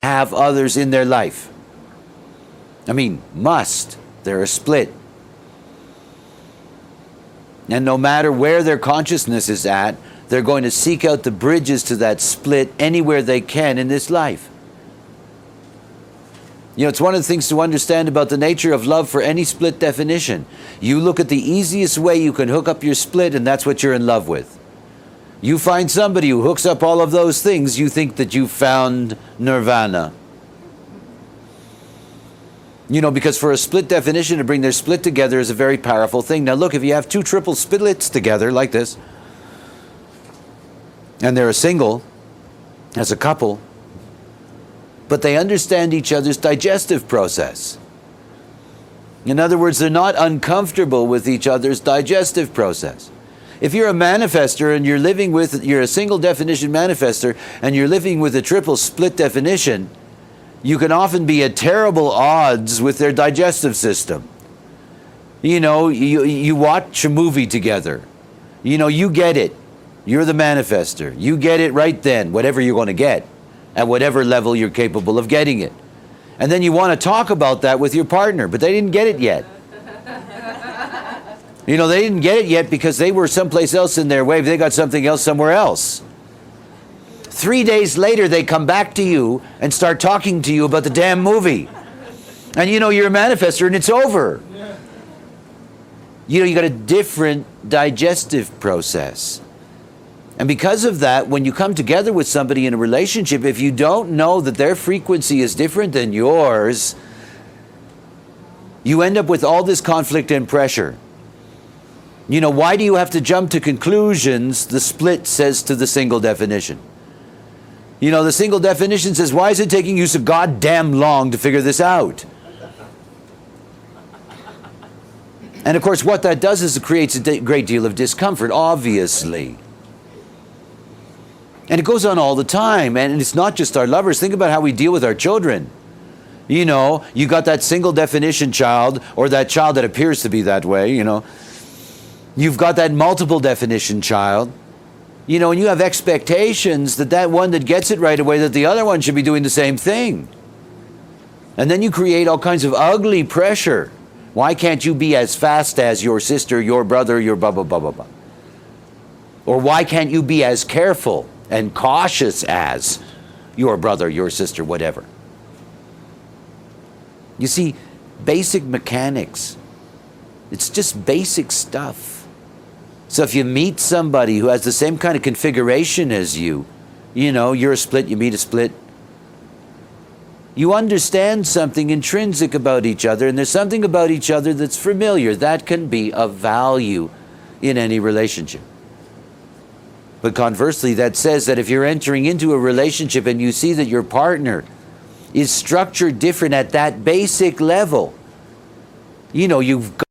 have others in their life. I mean, must. They're a split. And no matter where their consciousness is at, they're going to seek out the bridges to that split anywhere they can in this life. You know, it's one of the things to understand about the nature of love for any split definition. You look at the easiest way you can hook up your split, and that's what you're in love with. You find somebody who hooks up all of those things, you think that you found nirvana. You know, because for a split definition to bring their split together is a very powerful thing. Now look, if you have two triple splits together like this, and they're a single, as a couple, but they understand each other's digestive process. In other words, they're not uncomfortable with each other's digestive process. If you're a manifester and you're a single definition manifester and you're living with a triple split definition, you can often be at terrible odds with their digestive system. You know, you watch a movie together. You know, you get it. You're the manifester. You get it right then, whatever you're going to get, at whatever level you're capable of getting it. And then you want to talk about that with your partner, but they didn't get it yet. You know, they didn't get it yet because they were someplace else in their wave. They got something else somewhere else. 3 days later, they come back to you and start talking to you about the damn movie. And you know, you're a manifester and it's over. You know, you got a different digestive process. And because of that, when you come together with somebody in a relationship, if you don't know that their frequency is different than yours, you end up with all this conflict and pressure. You know, why do you have to jump to conclusions? The split says to the single definition. You know, the single definition says, why is it taking you so goddamn long to figure this out? And of course, what that does is it creates a great deal of discomfort, obviously. And it goes on all the time. And it's not just our lovers. Think about how we deal with our children. You know, you got that single definition child, or that child that appears to be that way, you know. You've got that multiple definition child. You know, and you have expectations that that one that gets it right away, that the other one should be doing the same thing. And then you create all kinds of ugly pressure. Why can't you be as fast as your sister, your brother, your blah, blah, blah, blah, blah? Or why can't you be as careful and cautious as your brother, your sister, whatever? You see, basic mechanics. It's just basic stuff. So if you meet somebody who has the same kind of configuration as you know, you're a split, you meet a split, you understand something intrinsic about each other, and there's something about each other that's familiar. That can be of value in any relationship. But conversely, that says that if you're entering into a relationship and you see that your partner is structured different at that basic level, you know, you've got